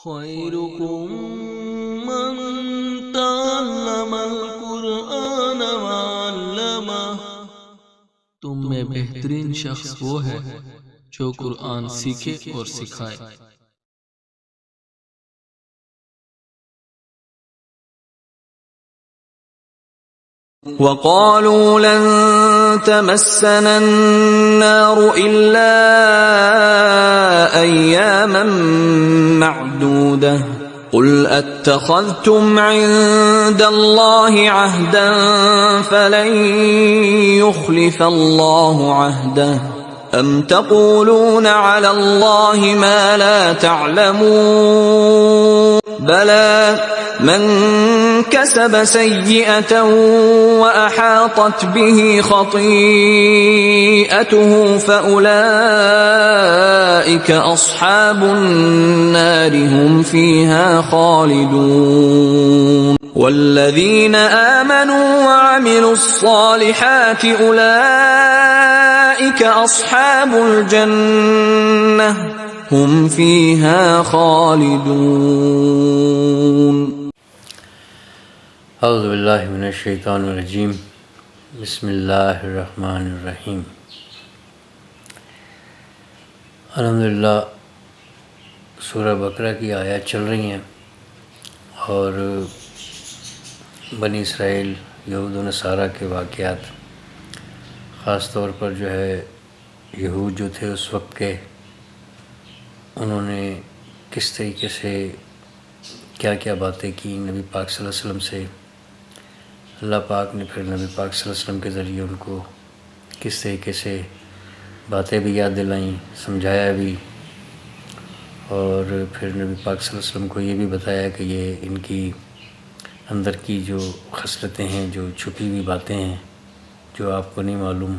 خيركم من تعلم القرآن وعلمه۔ تم میں بہترین شخص وہ ہے جو قرآن سیکھے اور سکھائے۔ وقالوا لن تمسنا النار إلا أياما معدودة قل أتخذتم عند الله عهدا فلن يخلف الله عهده أم تقولون على الله ما لا تعلمون بلى من كسب سيئة وأحاطت به خطيئته فأولئك أصحاب النار هم فيها خالدون والذين آمنوا وعملوا الصالحات أولئك أصحاب الجنة هم فيها خالدون۔ اعوذ باللہ من الشیطان الرجیم، بسم اللہ الرحمن الرحیم۔ الحمدللہ سورہ بقرہ کی آیات چل رہی ہیں اور بنی اسرائیل یہود و نصارہ کے واقعات، خاص طور پر جو ہے یہود جو تھے اس وقت کے، انہوں نے کس طریقے سے کیا کیا باتیں کی نبی پاک صلی اللہ علیہ وسلم سے، اللہ پاک نے پھر نبی پاک صلی اللہ علیہ وسلم کے ذریعے ان کو کس طریقے سے باتیں بھی یاد دلائیں، سمجھایا بھی، اور پھر نبی پاک صلی اللہ علیہ وسلم کو یہ بھی بتایا کہ یہ ان کی اندر کی جو خصلتیں ہیں، جو چھپی ہوئی باتیں ہیں جو آپ کو نہیں معلوم،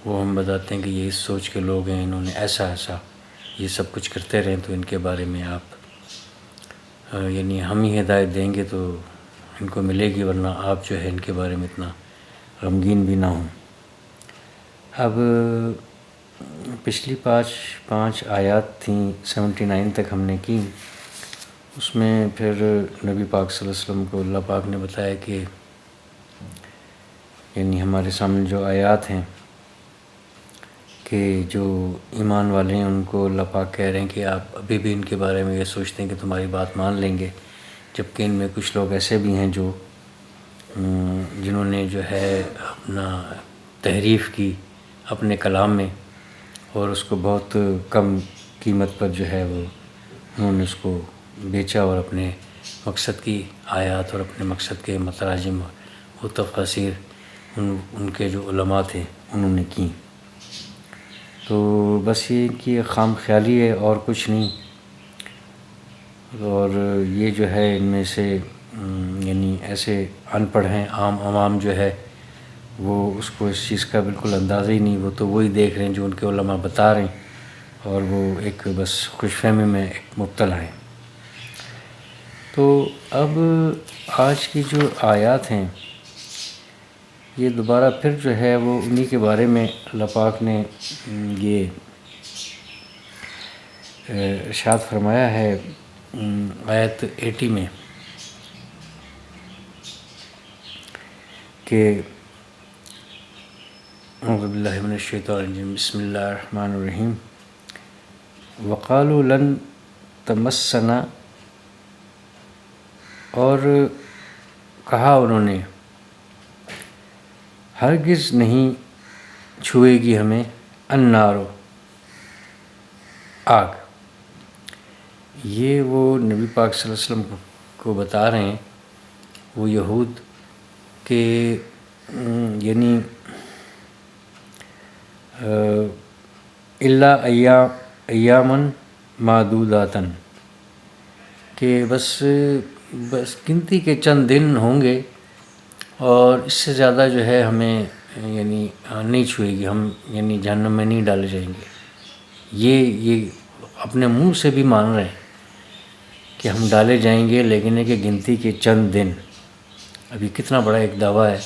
وہ ہم بتاتے ہیں کہ یہ اس سوچ کے لوگ ہیں، انہوں نے ایسا یہ سب کچھ کرتے رہیں، تو ان کے بارے میں آپ یعنی ہم ہی ہدایت دیں گے تو ان کو ملے گی، ورنہ آپ جو ہے ان کے بارے میں اتنا غمگین بھی نہ ہوں۔ اب پچھلی پانچ آیات تھیں، 79 تک ہم نے کی، اس میں پھر نبی پاک صلی اللہ علیہ وسلم کو اللہ پاک نے بتایا کہ یعنی ہمارے سامنے جو آیات ہیں کہ جو ایمان والے ہیں ان کو اللہ پاک کہہ رہے ہیں کہ آپ ابھی بھی ان کے بارے میں یہ سوچتے ہیں کہ تمہاری بات مان لیں گے، جبکہ ان میں کچھ لوگ ایسے بھی ہیں جو جنہوں نے جو ہے اپنا تحریف کی اپنے کلام میں، اور اس کو بہت کم قیمت پر جو ہے وہ انہوں نے اس کو بیچا، اور اپنے مقصد کی آیات اور اپنے مقصد کے متراجم و تفاسیر ان کے جو علماء تھے انہوں نے کی۔ تو بس یہ کہ خام خیالی ہے اور کچھ نہیں، اور یہ جو ہے ان میں سے یعنی ایسے ان پڑھ ہیں، عام عوام جو ہے وہ اس کو اس چیز کا بالکل اندازہ ہی نہیں، وہ تو وہی دیکھ رہے ہیں جو ان کے علماء بتا رہے ہیں، اور وہ ایک بس خوش فہمی میں ایک مبتلا ہیں۔ تو اب آج کی جو آیات ہیں یہ دوبارہ پھر جو ہے وہ انہی کے بارے میں اللہ پاک نے یہ ارشاد فرمایا ہے آیت 80 میں کہ اعوذ باللہ من الشیطان الرجیم، بسم اللہ الرحمن الرحیم، وقالوا لن تمسنا، اور کہا انہوں نے ہرگز نہیں چھوئے گی ہمیں النار، آگ۔ یہ وہ نبی پاک صلی اللہ علیہ وسلم کو بتا رہے ہیں وہ یہود کہ یعنی الا ایامن معدوداتن، کہ بس گنتی کے چند دن ہوں گے اور اس سے زیادہ جو ہے ہمیں یعنی نہیں چھوئے گی، ہم یعنی جہنم میں نہیں ڈالے جائیں گے۔ یہ اپنے منہ سے بھی مان رہے ہیں کہ ہم ڈالے جائیں گے، لیکن ہے کہ گنتی کے چند دن۔ ابھی کتنا بڑا ایک دعویٰ ہے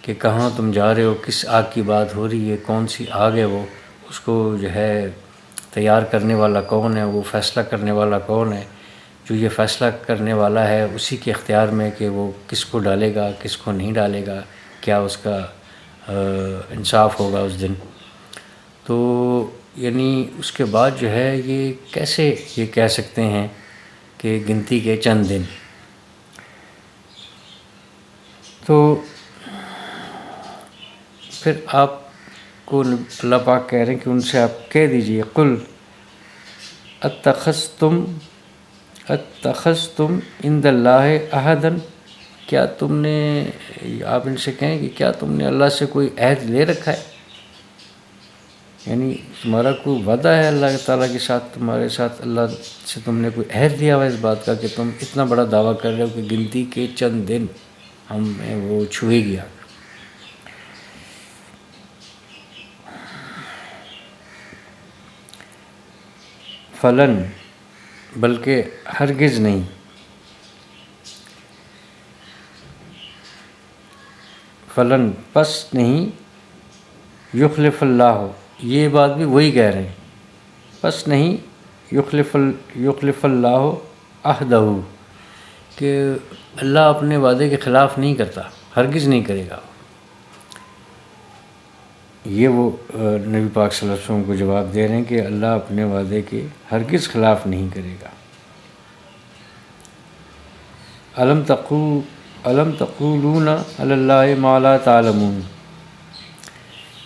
کہ کہاں تم جا رہے ہو، کس آگ کی بات ہو رہی ہے، کون سی آگ ہے وہ، اس کو جو ہے تیار کرنے والا کون ہے، وہ فیصلہ کرنے والا کون ہے، جو یہ فیصلہ کرنے والا ہے اسی کے اختیار میں کہ وہ کس کو ڈالے گا کس کو نہیں ڈالے گا، کیا اس کا انصاف ہوگا اس دن۔ تو یعنی اس کے بعد جو ہے یہ کیسے یہ کہہ سکتے ہیں کہ گنتی کے چند دن؟ تو پھر آپ کو اللہ پاک کہہ رہے ہیں کہ ان سے آپ کہہ دیجئے قل اتخذتم عند اللہ عہدا، کیا تم نے، آپ ان سے کہیں کہ کیا تم نے اللہ سے کوئی عہد لے رکھا ہے؟ یعنی تمہارا کوئی وعدہ ہے اللہ تعالیٰ کے ساتھ، تمہارے ساتھ اللہ سے تم نے کوئی عہد لیا ہوا اس بات کا کہ تم اتنا بڑا دعویٰ کر رہے ہو کہ گنتی کے چند دن ہمیں وہ چھوئے گیا۔ فلن، بلکہ ہرگز نہیں، فلن پس نہیں، یخلف اللہ، یہ بات بھی وہی کہہ رہے ہیں، پس نہیں یخلف اللہ عہدہ، کہ اللہ اپنے وعدے کے خلاف نہیں کرتا، ہرگز نہیں کرے گا۔ یہ وہ نبی پاک صلی اللہ علیہ وسلم کو جواب دے رہے ہیں کہ اللہ اپنے وعدے کے ہرگز خلاف نہیں کرے گا۔ الم تقولون علی اللہ ما لا تعلمون،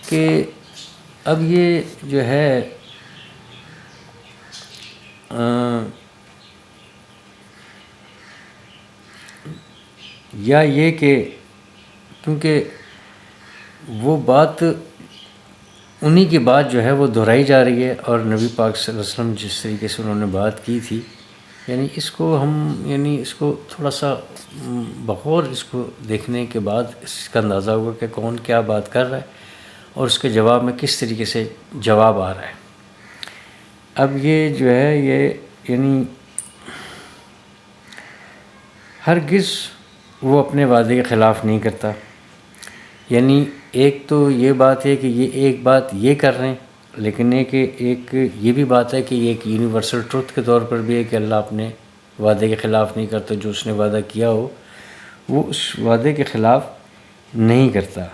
کہ اب یہ جو ہے یا یہ کہ کیونکہ وہ بات انہی کی بات جو ہے وہ دہرائی جا رہی ہے، اور نبی پاک صلی اللہ علیہ وسلم جس طریقے سے انہوں نے بات کی تھی، یعنی اس کو ہم اس کو تھوڑا سا بغور اس کو دیکھنے کے بعد اس کا اندازہ ہوگا کہ کون کیا بات کر رہا ہے اور اس کے جواب میں کس طریقے سے جواب آ رہا ہے۔ اب یہ جو ہے یہ یعنی ہرگز وہ اپنے وعدے کے خلاف نہیں کرتا، یعنی ایک تو یہ بات ہے کہ یہ ایک بات یہ کر رہے ہیں، لیکن ایک یہ بھی بات ہے کہ یہ ایک یونیورسل ٹروتھ کے طور پر بھی ہے کہ اللہ اپنے وعدے کے خلاف نہیں کرتا، جو اس نے وعدہ کیا ہو وہ اس وعدے کے خلاف نہیں کرتا۔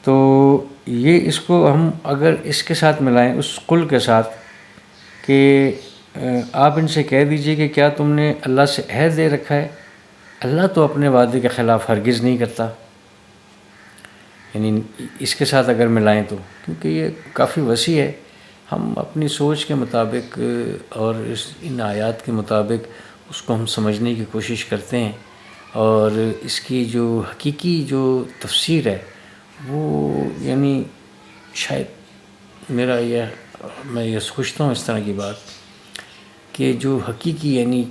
تو یہ اس کو ہم اگر اس کے ساتھ ملائیں، اس قل کے ساتھ، کہ آپ ان سے کہہ دیجئے کہ کیا تم نے اللہ سے عہد دے رکھا ہے، اللہ تو اپنے وعدے کے خلاف ہرگز نہیں کرتا، یعنی اس کے ساتھ اگر ملائیں تو، کیونکہ یہ کافی وسیع ہے، ہم اپنی سوچ کے مطابق اور ان آیات کے مطابق اس کو ہم سمجھنے کی کوشش کرتے ہیں، اور اس کی جو حقیقی جو تفسیر ہے وہ یعنی شاید میں یہ سوچتا ہوں اس طرح کی بات کہ جو حقیقی یعنی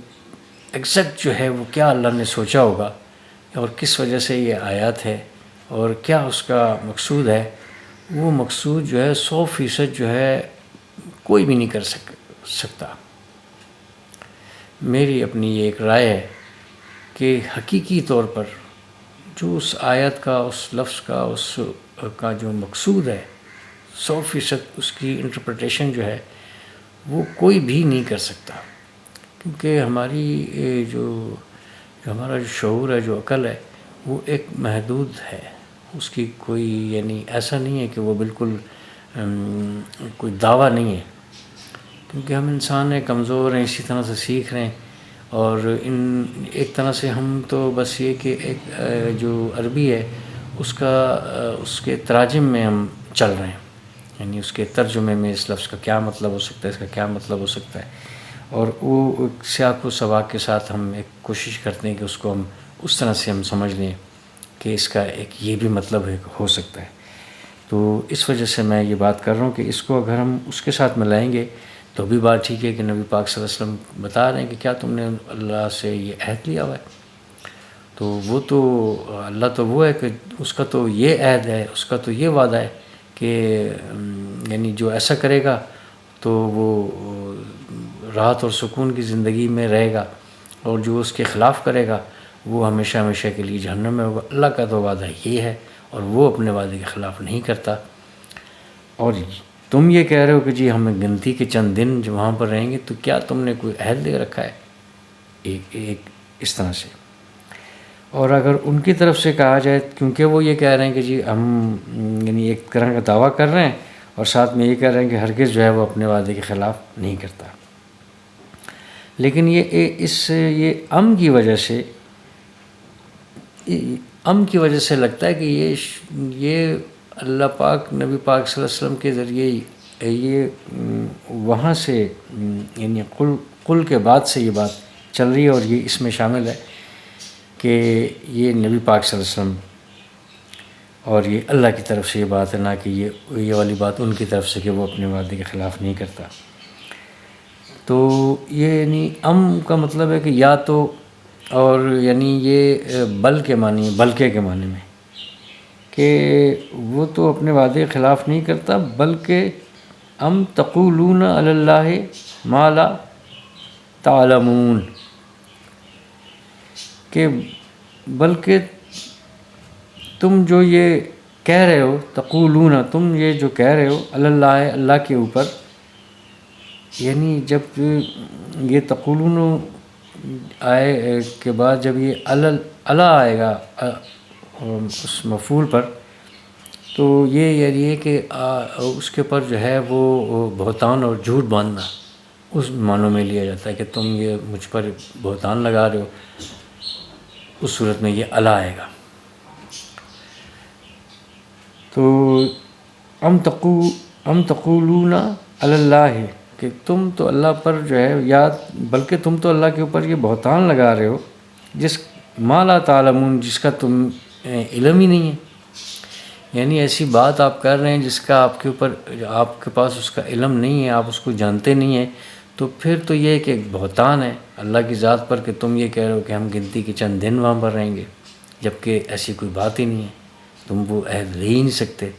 ایگزیکٹ جو ہے وہ کیا اللہ نے سوچا ہوگا اور کس وجہ سے یہ آیات ہے اور کیا اس کا مقصود ہے، وہ مقصود جو ہے 100% جو ہے کوئی بھی نہیں کر سکتا۔ میری اپنی یہ ایک رائے ہے کہ حقیقی طور پر جو اس آیت کا، اس لفظ کا، اس کا جو مقصود ہے 100% اس کی انٹرپریٹیشن جو ہے وہ کوئی بھی نہیں کر سکتا، کیونکہ ہماری جو ہمارا جو شعور ہے، جو عقل ہے، وہ ایک محدود ہے، اس کی کوئی یعنی ایسا نہیں ہے کہ وہ بالکل کوئی دعویٰ نہیں ہے، کیونکہ ہم انسان ہیں، کمزور ہیں، اسی طرح سے سیکھ رہے ہیں، اور ایک طرح سے ہم تو بس یہ کہ ایک جو عربی ہے اس کے تراجم میں ہم چل رہے ہیں، یعنی اس کے ترجمے میں اس لفظ کا کیا مطلب ہو سکتا ہے، اس کا کیا مطلب ہو سکتا ہے، اور وہ سیاق و سباق کے ساتھ ہم ایک کوشش کرتے ہیں کہ اس کو ہم اس طرح سے ہم سمجھ لیں کہ اس کا ایک یہ بھی مطلب ہو سکتا ہے۔ تو اس وجہ سے میں یہ بات کر رہا ہوں کہ اس کو اگر ہم اس کے ساتھ ملائیں گے تو بھی بات ٹھیک ہے کہ نبی پاک صلی اللہ علیہ وسلم بتا رہے ہیں کہ کیا تم نے اللہ سے یہ عہد لیا ہوا ہے، تو وہ تو اللہ تو وہ ہے کہ اس کا تو یہ عہد ہے، اس کا تو یہ وعدہ ہے کہ یعنی جو ایسا کرے گا تو وہ راحت اور سکون کی زندگی میں رہے گا، اور جو اس کے خلاف کرے گا وہ ہمیشہ ہمیشہ کے لیے جہنم میں ہوگا۔ اللہ کا تو وعدہ یہ ہے اور وہ اپنے وعدے کے خلاف نہیں کرتا، اور تم یہ کہہ رہے ہو کہ جی ہمیں گنتی کے چند دن جو وہاں پر رہیں گے، تو کیا تم نے کوئی عہد دے رکھا ہے؟ ایک اس طرح سے. اور اگر ان کی طرف سے کہا جائے، کیونکہ وہ یہ کہہ رہے ہیں کہ جی ہم یعنی ایک طرح کا دعویٰ کر رہے ہیں اور ساتھ میں یہ کہہ رہے ہیں کہ ہرگز جو ہے وہ اپنے وعدے کے خلاف نہیں کرتا. لیکن یہ ام کی وجہ سے لگتا ہے کہ یہ اللہ پاک نبی پاک صلی اللہ علیہ وسلم کے ذریعے یہ وہاں سے یعنی قل کے بعد سے یہ بات چل رہی ہے، اور یہ اس میں شامل ہے کہ یہ نبی پاک صلی اللہ علیہ وسلم اور یہ اللہ کی طرف سے یہ بات ہے، نہ کہ یہ والی بات ان کی طرف سے کہ وہ اپنے وعدے کے خلاف نہیں کرتا. تو یہ یعنی ام کا مطلب ہے کہ یا تو، اور یعنی یہ بلکہ کے معنی میں کہ وہ تو اپنے وعدے کے خلاف نہیں کرتا، بلکہ ام تقولون علی اللہ ما لا تعلمون، کہ بلکہ تم جو یہ کہہ رہے ہو، تقولون، تم یہ جو کہہ رہے ہو علی اللہ، اللہ کے اوپر، یعنی جب یہ تقولون آئے کے بعد جب یہ اللہ آئے گا اس مفعول پر، تو یہ یعنی ہے کہ اس کے پر جو ہے وہ بہتان اور جھوٹ باندھنا اس معنوں میں لیا جاتا ہے کہ تم یہ مجھ پر بہتان لگا رہے ہو. اس صورت میں یہ اللہ آئے گا. تو ام تقولون علی اللہ، کہ تم تو اللہ پر جو ہے یا بلکہ تم تو اللہ کے اوپر یہ بہتان لگا رہے ہو جس ما لا تعلمون، جس کا تم علم ہی نہیں ہے. یعنی ایسی بات آپ کر رہے ہیں جس کا آپ کے پاس اس کا علم نہیں ہے، آپ اس کو جانتے نہیں ہیں، تو پھر تو یہ کہ ایک بہتان ہے اللہ کی ذات پر کہ تم یہ کہہ رہے ہو کہ ہم گنتی کے چند دن وہاں پر رہیں گے، جبکہ ایسی کوئی بات ہی نہیں ہے، تم وہ عہد لے ہی نہیں سکتے.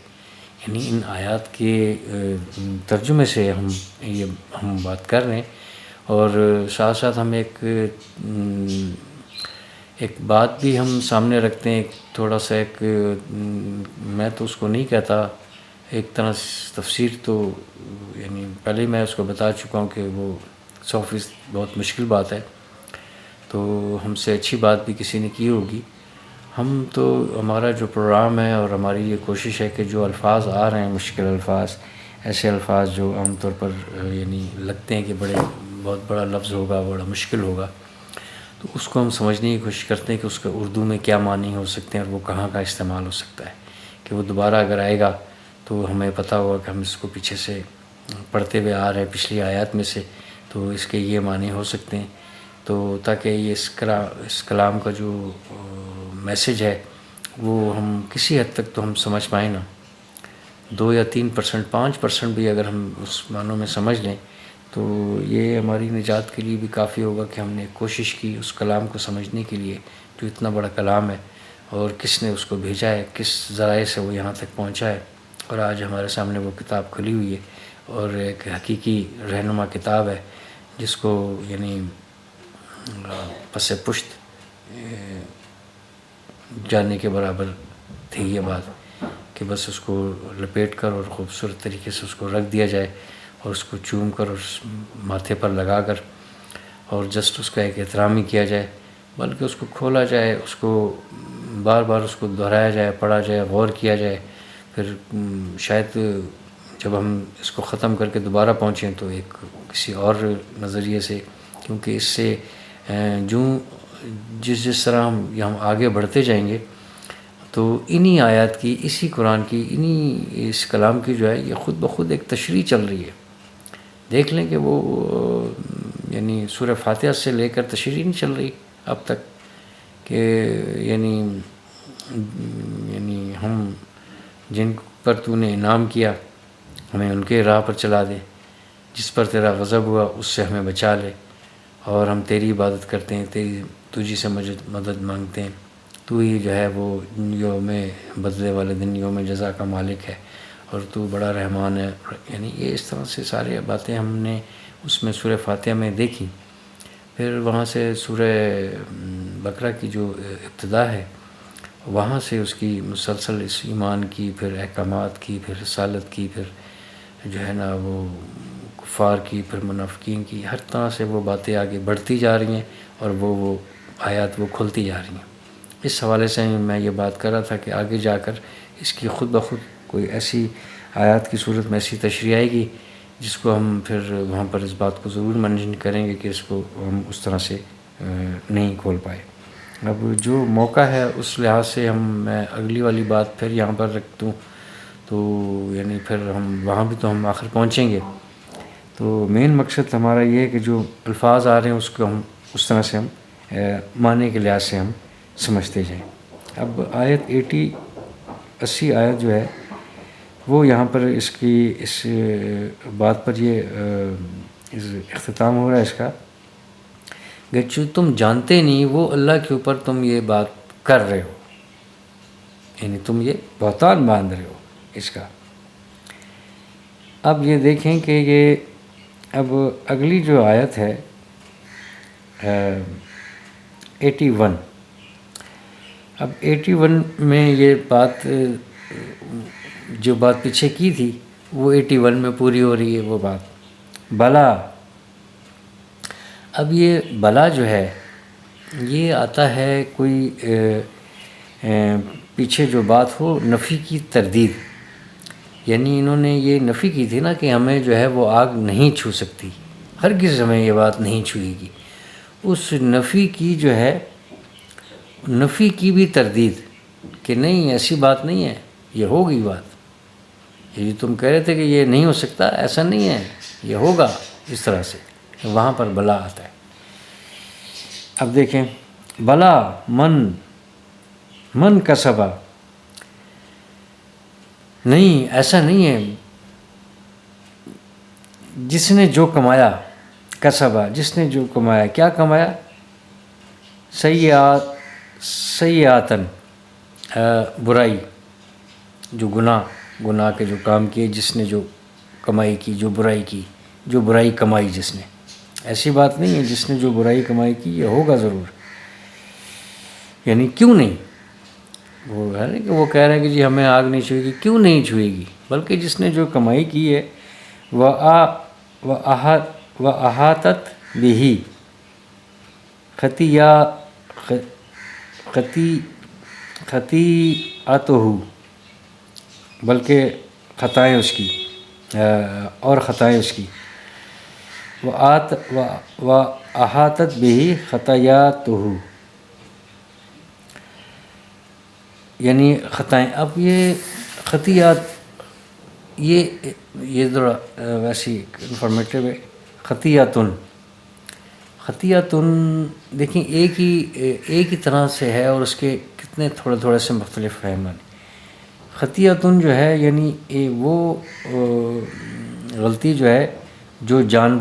یعنی ان آیات کے ترجمے سے ہم بات کر رہے ہیں، اور ساتھ ساتھ ہم ایک بات بھی ہم سامنے رکھتے ہیں، تھوڑا سا میں تو اس کو نہیں کہتا ایک طرح تفسیر، تو یعنی پہلے میں اس کو بتا چکا ہوں کہ وہ 100% بہت مشکل بات ہے، تو ہم سے اچھی بات بھی کسی نے کی ہوگی. ہم تو ہمارا جو پروگرام ہے اور ہماری یہ کوشش ہے کہ جو الفاظ آ رہے ہیں مشکل الفاظ، ایسے الفاظ جو عام طور پر یعنی لگتے ہیں کہ بہت بڑا لفظ ہوگا، بڑا مشکل ہوگا، تو اس کو ہم سمجھنے کی کوشش کرتے ہیں کہ اس کا اردو میں کیا معنی ہو سکتے ہیں اور وہ کہاں کا استعمال ہو سکتا ہے، کہ وہ دوبارہ اگر آئے گا تو ہمیں پتہ ہوگا کہ ہم اس کو پیچھے سے پڑھتے ہوئے آ رہے ہیں پچھلی آیات میں سے، تو اس کے یہ معنی ہو سکتے ہیں. تو تاکہ یہ اس کلام کا جو میسج ہے وہ ہم کسی حد تک تو ہم سمجھ پائیں نا، 2 یا 3%، 5% بھی اگر ہم اس معنوں میں سمجھ لیں تو یہ ہماری نجات کے لیے بھی کافی ہوگا کہ ہم نے کوشش کی اس کلام کو سمجھنے کے لیے جو اتنا بڑا کلام ہے، اور کس نے اس کو بھیجا ہے، کس ذرائع سے وہ یہاں تک پہنچا ہے. اور آج ہمارے سامنے وہ کتاب کھلی ہوئی ہے، اور ایک حقیقی رہنما کتاب ہے جس کو یعنی پس پشت جاننے کے برابر تھی یہ بات، کہ بس اس کو لپیٹ کر اور خوبصورت طریقے سے اس کو رکھ دیا جائے، اور اس کو چوم کر اور ماتھے پر لگا کر اور جسٹ اس کا ایک احترام ہی کیا جائے، بلکہ اس کو کھولا جائے، اس کو بار بار اس کو دہرایا جائے، پڑھا جائے، غور کیا جائے. پھر شاید جب ہم اس کو ختم کر کے دوبارہ پہنچیں تو ایک کسی اور نظریے سے، کیونکہ اس سے جس طرح ہم آگے بڑھتے جائیں گے تو انہی آیات کی، اسی قرآن کی، اس کلام کی جو ہے یہ خود بخود ایک تشریح چل رہی ہے. دیکھ لیں کہ وہ یعنی سورہ فاتحہ سے لے کر تشریح نہیں چل رہی اب تک، کہ یعنی ہم جن پر تو نے انعام کیا ہمیں ان کے راہ پر چلا دے، جس پر تیرا غضب ہوا اس سے ہمیں بچا لے، اور ہم تیری عبادت کرتے ہیں، تجھی سے مدد مانگتے ہیں، تو ہی جو ہے وہ یوم بدلے والے دن، یوم جزا کا مالک ہے، اور تو بڑا رحمان ہے. یعنی یہ اس طرح سے سارے باتیں ہم نے اس میں سورہ فاتحہ میں دیکھی. پھر وہاں سے سورہ بقرہ کی جو ابتدا ہے وہاں سے اس کی مسلسل اس ایمان کی، پھر احکامات کی، پھر رسالت کی، پھر جو ہے نا وہ کفار کی، پھر منافقین کی، ہر طرح سے وہ باتیں آگے بڑھتی جا رہی ہیں اور وہ آیات وہ کھلتی جا رہی ہیں۔ اس حوالے سے میں یہ بات کر رہا تھا کہ آگے جا کر اس کی خود بخود کوئی ایسی آیات کی صورت میں ایسی تشریح آئے گی جس کو ہم پھر وہاں پر اس بات کو ضرور مینشن کریں گے کہ اس کو ہم اس طرح سے نہیں کھول پائے۔ اب جو موقع ہے اس لحاظ سے میں اگلی والی بات پھر یہاں پر رکھ دوں تو یعنی پھر ہم وہاں بھی تو ہم آخر پہنچیں گے۔ تو مین مقصد ہمارا یہ ہے کہ جو الفاظ آ رہے ہیں اس کو ہم اس طرح سے ہم معنی کے لحاظ سے ہم سمجھتے جائیں۔ اب آیت 80 آیت جو ہے وہ یہاں پر اس بات پر یہ اختتام ہو رہا ہے اس کا کہ جو تم جانتے نہیں وہ اللہ کے اوپر تم یہ بات کر رہے ہو، یعنی تم یہ بہتان باندھ رہے ہو اس کا۔ اب یہ دیکھیں کہ یہ اب اگلی جو آیت ہے 81، اب 81 میں یہ بات جو بات پیچھے کی تھی وہ 81 میں پوری ہو رہی ہے وہ بات بلا۔ اب یہ بلا جو ہے یہ آتا ہے کوئی پیچھے جو بات ہو نفی کی تردید، یعنی انہوں نے یہ نفی کی تھی نا کہ ہمیں جو ہے وہ آگ نہیں چھو سکتی، ہرگز ہمیں یہ بات نہیں چھوئے گی، اس نفی کی جو ہے نفی کی بھی تردید کہ نہیں ایسی بات نہیں ہے، یہ ہوگی بات، یہ تم کہہ رہے تھے کہ یہ نہیں ہو سکتا، ایسا نہیں ہے، یہ ہوگا اس طرح سے، وہاں پر بلا آتا ہے۔ اب دیکھیں بلا من کسبا، نہیں ایسا نہیں ہے، جس نے جو کمایا، کسبا جس نے جو کمایا، کیا کمایا، سیئاتن برائی، جو گناہ کے جو کام کیے، جس نے جو کمائی کی، جو برائی کی، جو برائی کمائی جس نے، ایسی بات نہیں ہے جس نے جو برائی کمائی کی یہ ہوگا ضرور، یعنی کیوں نہیں، وہ ہے نا کہ وہ کہہ رہے ہیں کہ جی ہمیں آگ نہیں چھوئے گی، کیوں نہیں چھوئے گی، بلکہ جس نے جو کمائی کی ہے وَأَحَاطَتْ بِهِ خطیئتہ، بلکہ خطائیں اس کی اور خطائیں اس کی، وَأَحَاطَتْ بِهِ خطاياتہ، یعنی خطائیں۔ اب یہ خطیات یہ ذرا ویسی انفارمیٹیو ہے۔ خطیاتن دیکھیں ایک ہی طرح سے ہے اور اس کے کتنے تھوڑے سے مختلف ہیں معنی۔ خطیاتن جو ہے یعنی وہ غلطی جو ہے جو جان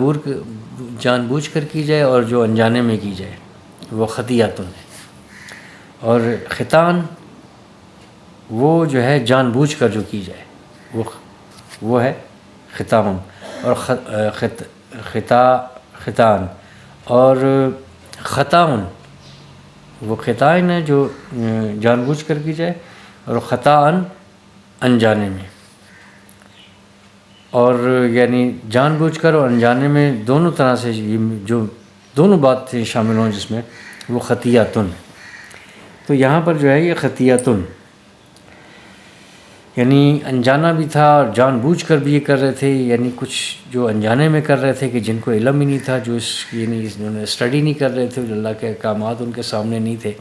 بوجھ کر کی جائے اور جو انجانے میں کی جائے وہ خطیاتن ہے، اور خطان وہ جو ہے جان بوجھ کر جو کی جائے وہ ہے خطام، اور خطان اور خطاون وہ خطائن ہے جو جان بوجھ کر کی جائے، اور خطاً انجانے میں، اور یعنی جان بوجھ کر اور انجانے میں دونوں طرح سے جو دونوں باتیں شامل ہوں جس میں وہ خطیاتن۔ تو یہاں پر جو ہے یہ خطیاتن یعنی انجانا بھی تھا اور جان بوجھ کر بھی یہ کر رہے تھے، یعنی کچھ جو انجانے میں کر رہے تھے کہ جن کو علم ہی نہیں تھا، جو یعنی انہوں نے اسٹڈی نہیں کر رہے تھے، جو اللہ کے احکامات ان کے سامنے نہیں تھے،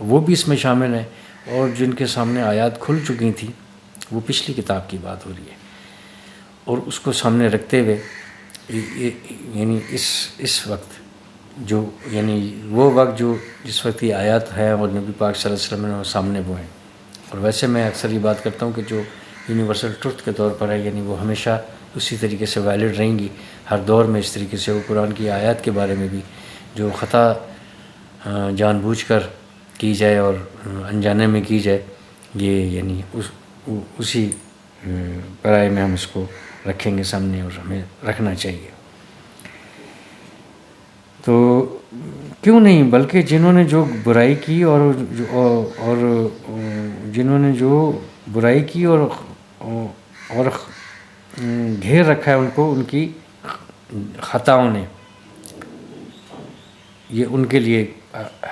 وہ بھی اس میں شامل ہیں، اور جن کے سامنے آیات کھل چکی تھیں وہ پچھلی کتاب کی بات ہو رہی ہے، اور اس کو سامنے رکھتے ہوئے یعنی اس وقت جو یعنی وہ وقت جو جس وقت یہ آیات ہے اور نبی پاک صلی اللہ علیہ وسلم نے سامنے وہ ہیں۔ اور ویسے میں اکثر یہ بات کرتا ہوں کہ جو یونیورسل ٹروتھ کے طور پر ہے، یعنی وہ ہمیشہ اسی طریقے سے ویلڈ رہیں گی ہر دور میں، اس طریقے سے وہ قرآن کی آیات کے بارے میں بھی جو خطا جان بوجھ کر کی جائے اور انجانے میں کی جائے، یہ یعنی اسی پرائے میں ہم اس کو رکھیں گے سامنے اور ہمیں رکھنا چاہیے۔ تو کیوں نہیں، بلکہ جنہوں نے جو برائی کی اور جنہوں نے جو برائی کی اور گھیر رکھا ہے ان کو ان کی خطاؤں نے. یہ ان کے لیے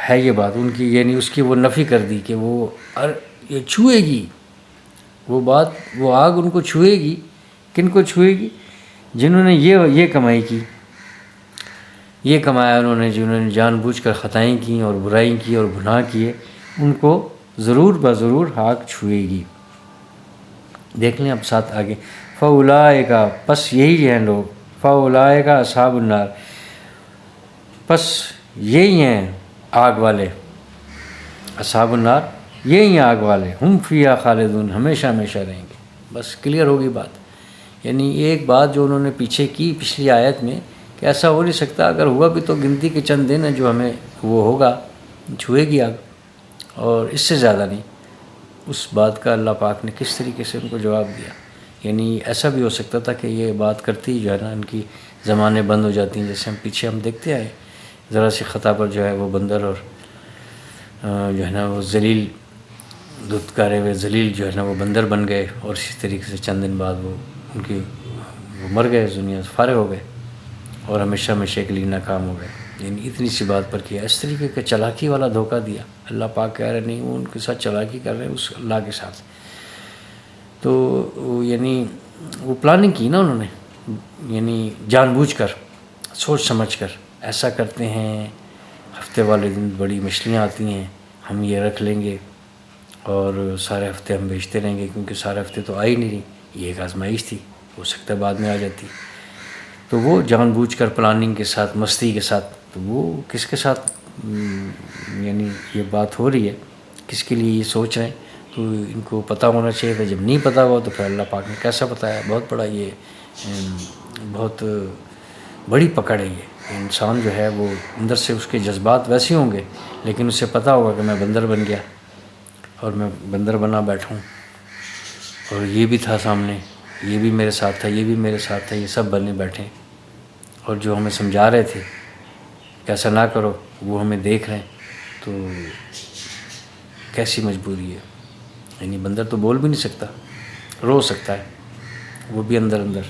ہے یہ بات ان کی، یعنی اس کی وہ نفی کر دی کہ وہ یہ چھوئے گی، وہ بات وہ آگ ان کو چھوئے گی. کن کو چھوئے گی؟ جنہوں نے یہ کمائی کی، یہ کمایا انہوں نے، جنہوں نے جان بوجھ کر خطائیں کی اور برائیں کی اور گناہ کیے، ان کو ضرور بضرور آگ چھوئے گی. دیکھ لیں اب ساتھ آگے، فَأُولَٰئِکَ پس یہی ہیں لوگ، فَأُولَٰئِکَ أَصْحَابُ النَّارِ پس یہی ہیں آگ والے، اصحاب النار یہی ہیں آگ والے، ہم فیہا خالدون ہمیشہ ہمیشہ رہیں گے. بس کلیئر ہوگی بات. یعنی ایک بات جو انہوں نے پیچھے کی پچھلی آیت میں کہ ایسا ہو نہیں سکتا، اگر ہوا بھی تو گنتی کے چند دن ہیں جو ہمیں وہ ہوگا، چھوئے گی آگ، اور اس سے زیادہ نہیں. اس بات کا اللہ پاک نے کس طریقے سے ان کو جواب دیا. یعنی ایسا بھی ہو سکتا تھا کہ یہ بات کرتی جو ہے نا ان کی زمانیں بند ہو جاتی ہیں، جیسے ہم پیچھے ہم دیکھتے آئے ذرا سی خطا پر جو ہے وہ بندر اور جو ہے نا وہ ذلیل دھتکارے ہوئے ذلیل جو ہے نا وہ بندر بن گئے، اور اسی طریقے سے چند دن بعد وہ مر گئے، دنیا سے فارغ ہو گئے اور ہمیشہ ہمیشہ کے لیے ناکام ہو گئے. یعنی اتنی سی بات پر کیا، اس طریقے کا چلاکی والا دھوکہ دیا. اللہ پاک کہہ رہے نہیں، وہ ان کے ساتھ چلاکی کر رہے ہیں اس اللہ کے ساتھ. تو یعنی وہ پلاننگ کی نا انہوں نے، یعنی جان بوجھ کر سوچ سمجھ کر ایسا کرتے ہیں. ہفتے والے دن بڑی مچھلیاں آتی ہیں، ہم یہ رکھ لیں گے اور سارے ہفتے ہم بیچتے رہیں گے، کیونکہ سارے ہفتے تو آ ہی نہیں رہی. یہ ایک آزمائش تھی، ہو سکتا ہے بعد میں آ جاتی. تو وہ جان بوجھ کر پلاننگ کے ساتھ، مستی کے ساتھ. تو وہ کس کے ساتھ یعنی یہ بات ہو رہی ہے، کس کے لیے یہ سوچ رہے ہیں، تو ان کو پتہ ہونا چاہیے تھا. جب نہیں پتہ ہوا تو پھر اللہ پاک نے کیسا بتایا. بہت بڑا یہ بہت بڑی پکڑ ہے. یہ انسان جو ہے وہ اندر سے اس کے جذبات ویسے ہوں گے، لیکن اسے پتہ ہوگا کہ میں بندر بن گیا اور میں بندر بنا بیٹھوں، اور یہ بھی تھا سامنے، یہ بھی میرے ساتھ تھا، یہ بھی میرے ساتھ تھا، یہ سب بنے بیٹھے، اور جو ہمیں سمجھا رہے تھے کہ ایسا نہ کرو وہ ہمیں دیکھ رہے ہیں. تو کیسی مجبوری ہے. یعنی بندر تو بول بھی نہیں سکتا، رو سکتا ہے وہ بھی اندر اندر،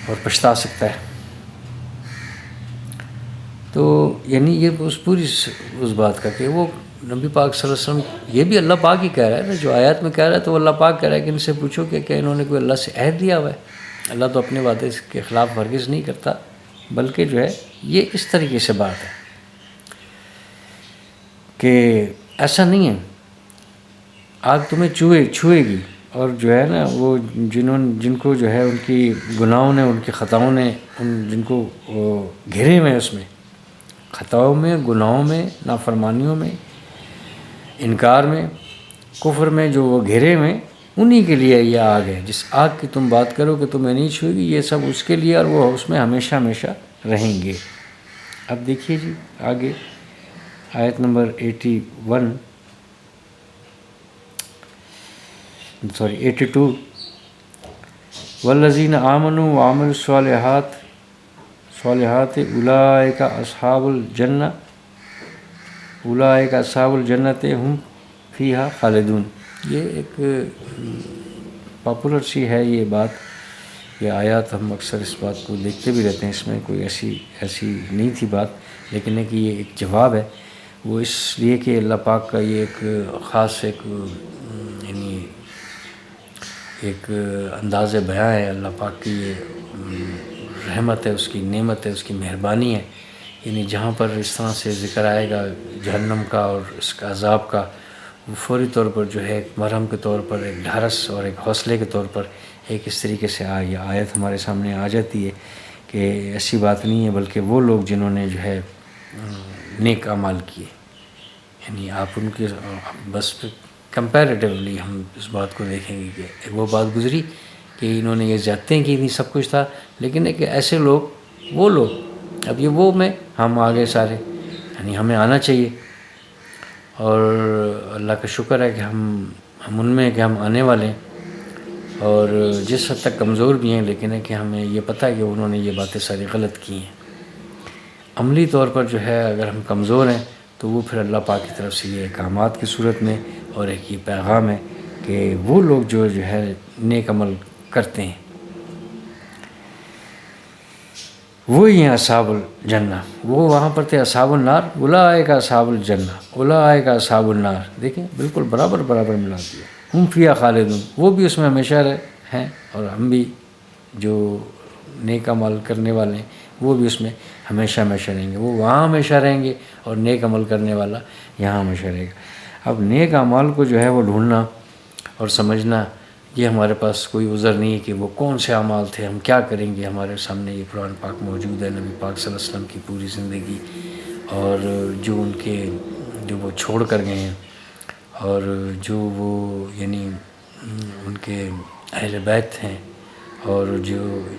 اور پچھتا سکتا ہے. تو یعنی یہ پوری اس بات کا کہ وہ نبی پاک صلی اللہ علیہ وسلم، یہ بھی اللہ پاک ہی کہہ رہا ہے نا، جو آیات میں کہہ رہا ہے تو وہ اللہ پاک کہہ رہا ہے کہ ان سے پوچھو کہ کیا انہوں نے کوئی اللہ سے عہد لیا ہوا ہے. اللہ تو اپنے وعدے کے خلاف ہرگز نہیں کرتا، بلکہ جو ہے یہ اس طریقے سے بات ہے کہ ایسا نہیں ہے آگ تمہیں چھوئے گی. اور جو ہے نا وہ جن کو جو ہے ان کی گناہوں نے، ان کی خطاؤں نے جن کو گھرے ہوئے اس میں، خطاؤں میں، گناہوں میں، نافرمانیوں میں، انکار میں، کفر میں، جو وہ گھرے ہوئے، انہی کے لیے یہ آگ ہے. جس آگ کی تم بات کرو کہ تمہیں نہیں چھوئے گی، یہ سب اس کے لیے، اور وہ اس میں ہمیشہ ہمیشہ رہیں گے. اب دیکھیے جی آگے آیت نمبر 82. والذین آمنوا وعملوا الصالحات اولئک اصحاب الجنہ ہم فیہا خالدون. یہ ایک پاپولر سی ہے یہ بات، یہ آیات ہم اکثر اس بات کو دیکھتے بھی رہتے ہیں. اس میں کوئی ایسی نہیں تھی بات، لیکن ہے کہ یہ ایک جواب ہے. وہ اس لیے کہ اللہ پاک کا یہ ایک خاص یعنی ایک انداز بیان ہے. اللہ پاک کی یہ رحمت ہے، اس کی نعمت ہے، اس کی مہربانی ہے. یعنی جہاں پر اس طرح سے ذکر آئے گا جہنم کا اور اس کا عذاب کا، وہ فوری طور پر جو ہے ایک مرہم کے طور پر، ایک ڈھارس اور ایک حوصلے کے طور پر ایک اس طریقے سے یہ آیت ہمارے سامنے آ جاتی ہے کہ ایسی بات نہیں ہے، بلکہ وہ لوگ جنہوں نے جو ہے نیک اعمال کیے. یعنی آپ ان کے بس کمپیریٹیولی ہم اس بات کو دیکھیں گے کہ وہ بات گزری کہ انہوں نے یہ زیادتیں کی تھیں، سب کچھ تھا، لیکن ایک ایسے لوگ، وہ لوگ، اب یہ وہ میں ہم آگے سارے، یعنی ہمیں آنا چاہیے. اور اللہ کا شکر ہے کہ ہم ان میں کہ ہم آنے والے ہیں، اور جس حد تک کمزور بھی ہیں، لیکن ہے کہ ہمیں یہ پتہ ہے کہ انہوں نے یہ باتیں ساری غلط کی ہیں. عملی طور پر جو ہے اگر ہم کمزور ہیں تو وہ پھر اللہ پاک کی طرف سے یہ احکامات کی صورت میں اور ایک یہ پیغام ہے کہ وہ لوگ جو ہے نیک عمل کرتے ہیں. وہی ہیں اصحاب الجنہ. وہ وہاں پر تھے اصحاب النار، اولئک اصحاب الجنہ اولئک اصحاب النار. دیکھیں بالکل برابر ملا دیا. ہم فیہا خالدون، وہ بھی اس میں ہمیشہ ہیں، اور ہم بھی جو نیک عمل کرنے والے ہیں وہ بھی اس میں ہمیشہ رہیں گے. وہ وہاں ہمیشہ رہیں گے اور نیک عمل کرنے والا یہاں ہمیشہ رہے گا. اب نیک اعمال کو جو ہے وہ ڈھونڈنا اور سمجھنا، یہ ہمارے پاس کوئی عذر نہیں ہے کہ وہ کون سے اعمال تھے، ہم کیا کریں گے. ہمارے سامنے یہ قرآن پاک موجود ہے، نبی پاک صلی اللہ علیہ وسلم کی پوری زندگی، اور جو وہ چھوڑ کر گئے ہیں، اور جو وہ یعنی ان کے اہل بیت ہیں، اور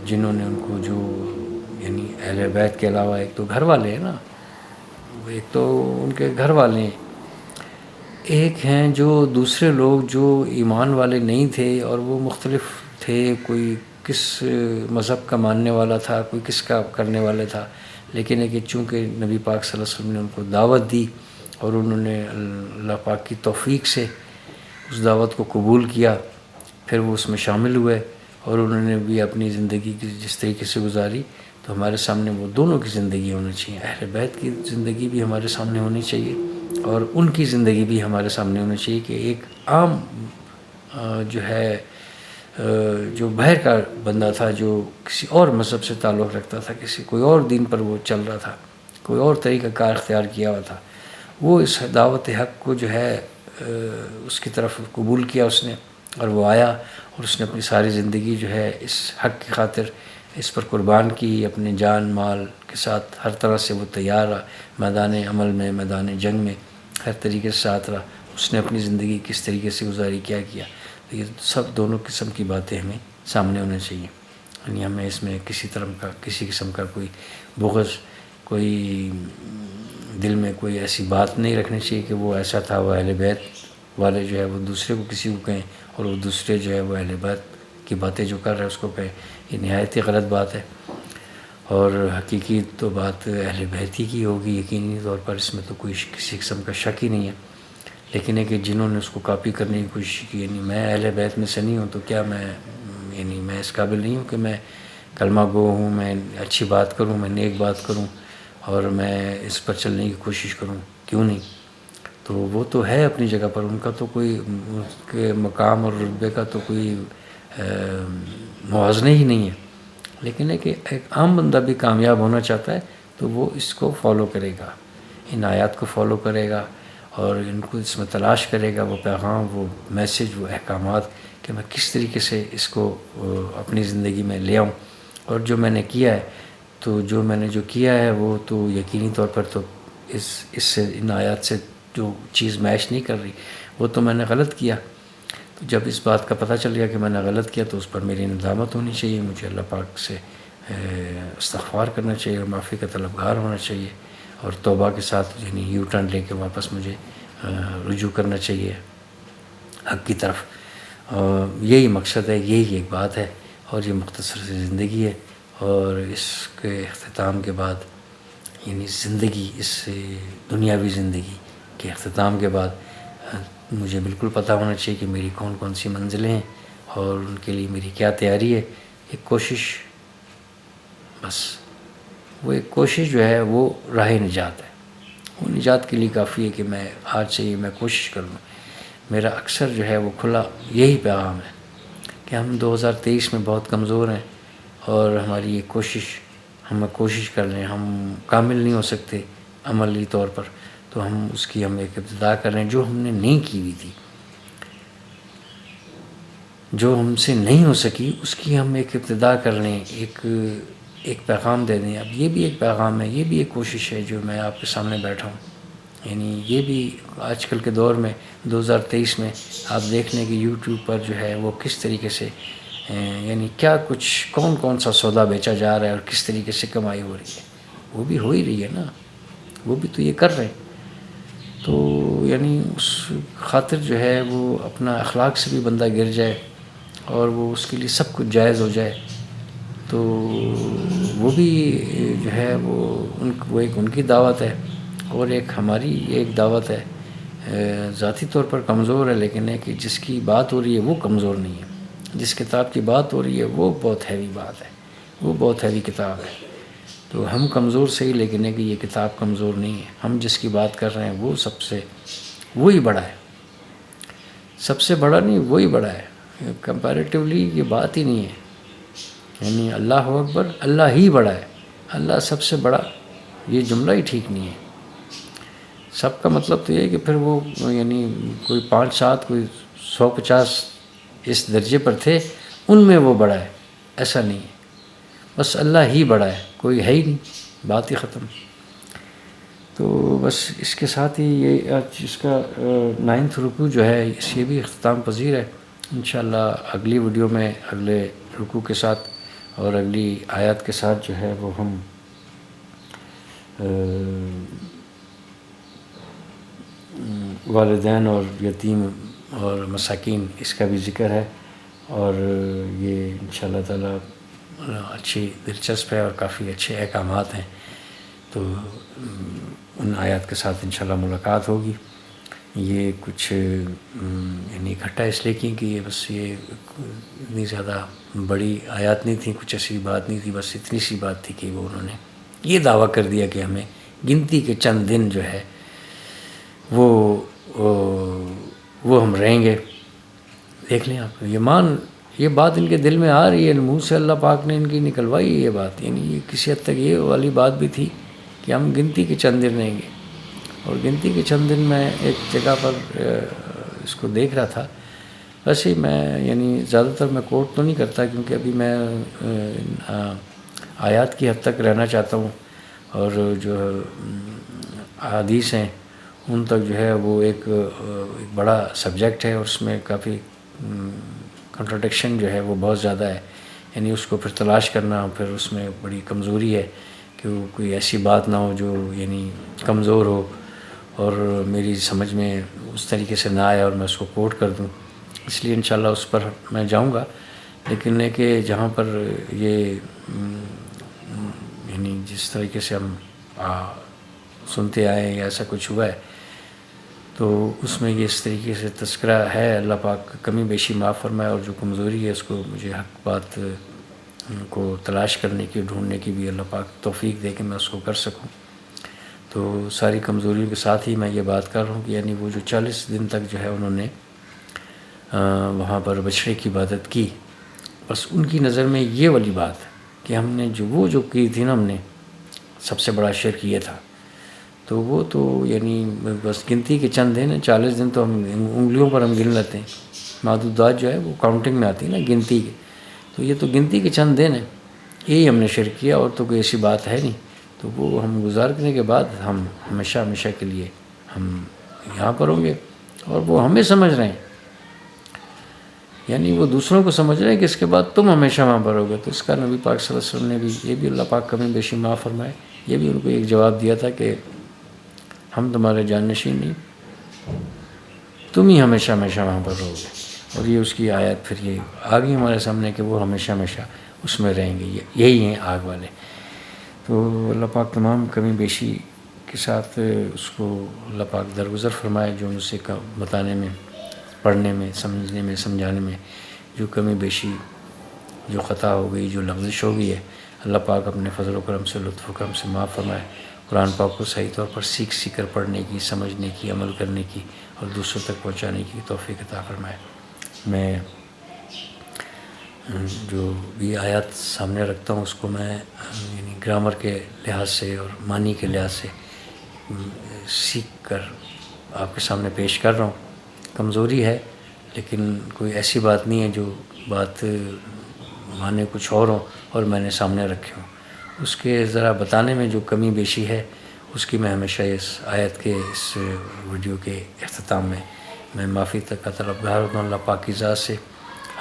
جنہوں نے ان کو جو یعنی اہل بیت کے علاوہ ایک تو گھر والے ہیں نا، ایک تو ان کے گھر والے ہیں، ایک ہیں جو دوسرے لوگ جو ایمان والے نہیں تھے اور وہ مختلف تھے، کوئی کس مذہب کا ماننے والا تھا، کوئی کس کا کرنے والا تھا، لیکن ہے کہ چونکہ نبی پاک صلی اللہ علیہ وسلم نے ان کو دعوت دی اور انہوں نے اللہ پاک کی توفیق سے اس دعوت کو قبول کیا، پھر وہ اس میں شامل ہوئے اور انہوں نے بھی اپنی زندگی کی جس طریقے سے گزاری. تو ہمارے سامنے وہ دونوں کی زندگی ہونی چاہیے. اہل بیت کی زندگی بھی ہمارے سامنے ہونی چاہیے اور ان کی زندگی بھی ہمارے سامنے ہونی چاہیے کہ ایک عام جو باہر کا بندہ تھا، جو کسی اور مذہب سے تعلق رکھتا تھا، کوئی اور دین پر وہ چل رہا تھا، کوئی اور طریقہ کار اختیار کیا ہوا تھا، وہ اس دعوت حق کو جو ہے اس کی طرف قبول کیا اس نے، اور وہ آیا اور اس نے اپنی ساری زندگی جو ہے اس حق کی خاطر اس پر قربان کی، اپنے جان مال کے ساتھ ہر طرح سے وہ تیار رہا، میدان عمل میں، میدان جنگ میں ہر طریقے سے ساتھ رہا. اس نے اپنی زندگی کس طریقے سے گزاری، کیا کیا. تو یہ سب دونوں قسم کی باتیں ہمیں سامنے ہونا چاہیے. یعنی ہمیں اس میں کسی قسم کا کوئی بغض، کوئی دل میں کوئی ایسی بات نہیں رکھنی چاہیے کہ وہ ایسا تھا، وہ اہل بیت والے جو ہے وہ دوسرے کو کسی کو کہیں اور وہ دوسرے جو ہے وہ اہل بیت کی باتیں جو کر رہے ہیں اس کو کہیں. یہ نہایت ہی غلط بات ہے، اور حقیقی تو بات اہل بیت ہی کی ہوگی یقینی طور پر، اس میں تو کوئی کسی قسم کا شک ہی نہیں ہے. لیکن ہے کہ جنہوں نے اس کو کاپی کرنے کی کوشش کی، یعنی میں اہل بیت میں سے نہیں ہوں تو کیا میں اس قابل نہیں ہوں کہ میں کلمہ گو ہوں، میں اچھی بات کروں، میں نیک بات کروں اور میں اس پر چلنے کی کوشش کروں؟ کیوں نہیں؟ تو وہ تو ہے اپنی جگہ پر، ان کا تو کوئی ان کے مقام اور رتبے کا تو کوئی موازنہ ہی نہیں ہے. لیکن ہے کہ ایک عام بندہ بھی کامیاب ہونا چاہتا ہے تو وہ اس کو فالو کرے گا، ان آیات کو فالو کرے گا اور ان کو اس میں تلاش کرے گا، وہ پیغام، وہ میسج، وہ احکامات کہ میں کس طریقے سے اس کو اپنی زندگی میں لے آؤں. اور جو میں نے کیا ہے، تو جو میں نے کیا ہے وہ تو یقینی طور پر تو اس سے ان آیات سے جو چیز میچ نہیں کر رہی، وہ تو میں نے غلط کیا. تو جب اس بات کا پتہ چل گیا کہ میں نے غلط کیا تو اس پر میری ندامت ہونی چاہیے، مجھے اللہ پاک سے استغفار کرنا چاہیے اور معافی کا طلبگار ہونا چاہیے، اور توبہ کے ساتھ یعنی یو ٹرن لے کے واپس مجھے رجوع کرنا چاہیے حق کی طرف. یہی مقصد ہے، یہی ایک بات ہے، اور یہ مختصر سی زندگی ہے. اور اس کے اختتام کے بعد یعنی زندگی، اس دنیاوی زندگی کے اختتام کے بعد مجھے بالکل پتہ ہونا چاہیے کہ میری کون کون سی منزلیں ہیں اور ان کے لیے میری کیا تیاری ہے. ایک کوشش، بس وہ ایک کوشش جو ہے وہ راہ نجات ہے. وہ نجات کے لیے کافی ہے کہ میں آج سے میں کوشش کر لوں. میرا اکثر جو ہے وہ کھلا یہی پیغام ہے کہ ہم 2023 میں بہت کمزور ہیں، اور ہماری یہ کوشش کر لیں. ہم کامل نہیں ہو سکتے عملی طور پر، تو ہم اس کی ایک ابتدا کر رہے ہیں جو ہم نے نہیں کی ہوئی تھی، جو ہم سے نہیں ہو سکی اس کی ہم ایک ابتدا کر لیں، ایک پیغام دے دیں. اب یہ بھی ایک پیغام ہے، یہ بھی ایک کوشش ہے جو میں آپ کے سامنے بیٹھا ہوں. یعنی یہ بھی آج کل کے دور میں 2023 میں آپ دیکھ لیں کہ یوٹیوب پر جو ہے وہ کس طریقے سے یعنی کیا کچھ کون سا سودا بیچا جا رہا ہے اور کس طریقے سے کمائی ہو رہی ہے. وہ بھی ہو ہی رہی ہے نا، وہ بھی تو یہ کر رہے ہیں. تو یعنی اس خاطر جو ہے وہ اپنا اخلاق سے بھی بندہ گر جائے اور وہ اس کے لیے سب کچھ جائز ہو جائے، تو وہ بھی جو ہے وہ ایک ان کی دعوت ہے، اور ایک ہماری ایک دعوت ہے. ذاتی طور پر کمزور ہے، لیکن ہے کہ جس کی بات ہو رہی ہے وہ کمزور نہیں ہے. جس کتاب کی بات ہو رہی ہے وہ بہت ہیوی بات ہے، وہ بہت ہیوی کتاب ہے. تو ہم کمزور صحیح، لیکن ہے کہ یہ کتاب کمزور نہیں ہے. ہم جس کی بات کر رہے ہیں وہ سب سے وہی بڑا ہے، سب سے بڑا نہیں، وہی بڑا ہے. کمپیریٹیولی یہ بات ہی نہیں ہے. یعنی اللہ اکبر، اللہ ہی بڑا ہے، اللہ سب سے بڑا، یہ جملہ ہی ٹھیک نہیں ہے. سب کا مطلب تو یہ ہے کہ پھر وہ یعنی کوئی 5-7 کوئی 150 اس درجے پر تھے، ان میں وہ بڑا ہے، ایسا نہیں ہے. بس اللہ ہی بڑا ہے، کوئی ہے ہی نہیں، بات ہی ختم. تو بس اس کے ساتھ ہی یہ آج اس کا 9واں رکوع جو ہے یہ بھی اختتام پذیر ہے. انشاءاللہ اگلی ویڈیو میں اگلے رکوع کے ساتھ اور اگلی آیات کے ساتھ جو ہے وہ ہم والدین اور یتیم اور مساکین اس کا بھی ذکر ہے. اور یہ انشاءاللہ تعالیٰ اچھی دلچسپ ہے اور کافی اچھے احکامات ہیں. تو ان آیات کے ساتھ انشاءاللہ ملاقات ہوگی. یہ کچھ یعنی اکٹھا اس لیے کی کہ یہ بس یہ اتنی زیادہ بڑی آیات نہیں تھی، کچھ ایسی بات نہیں تھی، بس اتنی سی بات تھی کہ وہ انہوں نے یہ دعویٰ کر دیا کہ ہمیں گنتی کے چند دن جو ہے وہ ہم رہیں گے. دیکھ لیں آپ، یہ بات ان کے دل میں آ رہی ہے، منہ سے اللہ پاک نے ان کی نکلوائی یہ بات. یعنی یہ کسی حد تک یہ والی بات بھی تھی کہ ہم گنتی کے چند دن رہیں گے. اور گنتی کے چند دن میں ایک جگہ پر اس کو دیکھ رہا تھا. ویسے ہی میں یعنی زیادہ تر میں کوٹ تو نہیں کرتا، کیونکہ ابھی میں آیات کی حد تک رہنا چاہتا ہوں، اور جو احادیث ہیں ان تک جو ہے وہ ایک بڑا سبجیکٹ ہے، اور اس میں کافی کنٹراڈکشن جو ہے وہ بہت زیادہ ہے. یعنی اس کو پھر تلاش کرنا پھر اس میں بڑی کمزوری ہے کہ وہ کوئی ایسی بات نہ ہو جو یعنی کمزور ہو اور میری سمجھ میں اس طریقے سے نہ آئے اور میں اس کو کوٹ کر دوں. اس لیے انشاءاللہ اس پر میں جاؤں گا. لیکن ہے کہ جہاں پر یہ یعنی جس طریقے سے ہم سنتے آئے ہیں یا ایسا کچھ ہوا ہے تو اس میں یہ اس طریقے سے تذکرہ ہے. اللہ پاک کمی بیشی معاف فرمائے، اور جو کمزوری ہے اس کو مجھے حق بات کو تلاش کرنے کی، ڈھونڈنے کی بھی اللہ پاک توفیق دے کہ میں اس کو کر سکوں. تو ساری کمزوریوں کے ساتھ ہی میں یہ بات کر رہا ہوں کہ یعنی وہ جو 40 دن تک جو ہے انہوں نے وہاں پر بچڑے کی عبادت کی، بس ان کی نظر میں یہ والی بات کہ ہم نے جو کی تھی نا، ہم نے سب سے بڑا شرک یہ تھا. تو وہ تو یعنی بس گنتی کے چند دن ہیں، 40 دن تو ہم انگلیوں پر ہم گن لیتے ہیں. معدودات جو ہے وہ کاؤنٹنگ میں آتی ہے نا گنتی کے، تو یہ تو گنتی کے چند دن ہیں، یہی ہم نے شرک کیا، اور تو کوئی ایسی بات ہے نہیں. تو وہ ہم گزارنے کے بعد ہم ہمیشہ ہمیشہ کے لیے ہم یہاں پر ہوں گے. اور وہ ہمیں سمجھ رہے ہیں، یعنی وہ دوسروں کو سمجھ رہے ہیں کہ اس کے بعد تم ہمیشہ وہاں پر ہوگے. تو اس کا نبی پاک صلی اللہ علیہ وسلم نے بھی یہ بھی اللہ پاک کمی بیشی معاف فرمائے، یہ بھی ان کو ایک جواب دیا تھا کہ ہم تمہارے جانشین نہیں، تم ہی ہمیشہ ہمیشہ وہاں پر رہو گے. اور یہ اس کی آیت پھر یہ آ گئی ہمارے سامنے کہ وہ ہمیشہ ہمیشہ اس میں رہیں گے، یہی ہیں آگ والے. تو اللہ پاک تمام کمی بیشی کے ساتھ اس کو اللہ پاک درگزر فرمائے. جو مجھ سے بتانے میں، پڑھنے میں، سمجھنے میں، سمجھانے میں جو کمی بیشی، جو خطا ہو گئی، جو لغزش ہو گئی ہے، اللہ پاک اپنے فضل و کرم سے، لطف و کرم سے معاف فرمائے. قرآن پاک کو صحیح طور پر سیکھ کر پڑھنے کی، سمجھنے کی، عمل کرنے کی اور دوسروں تک پہنچانے کی توفیق عطا فرمائے. میں جو بھی آیات سامنے رکھتا ہوں اس کو میں یعنی گرامر کے لحاظ سے اور معنی کے لحاظ سے سیکھ کر آپ کے سامنے پیش کر رہا ہوں. کمزوری ہے لیکن کوئی ایسی بات نہیں ہے جو بات معنی کچھ اور ہوں اور میں نے سامنے رکھے ہوں. اس کے ذرا بتانے میں جو کمی بیشی ہے اس کی میں ہمیشہ اس آیت کے اس ویڈیو کے اختتام میں معافی تک کا طلبگار ہوتا ہوں. اللہ پاک کی ذات سے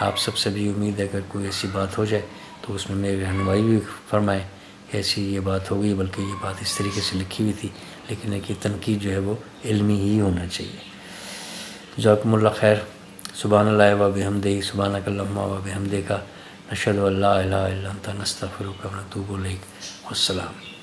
آپ سب سے بھی امید ہے اگر کوئی ایسی بات ہو جائے تو اس میں میری رہنمائی بھی فرمائیں. ایسی یہ بات ہو گئی، بلکہ یہ بات اس طریقے سے لکھی ہوئی تھی، لیکن ایک یہ تنقید جو ہے وہ علمی ہی ہونا چاہیے. جزاکم اللہ خیر. سبحان اللہ و بحمدہ، سبحانک اللہم و بحمدک، نشہد ان لا الہ الا انت، نستغفرک و نتوب الیک. والسلام.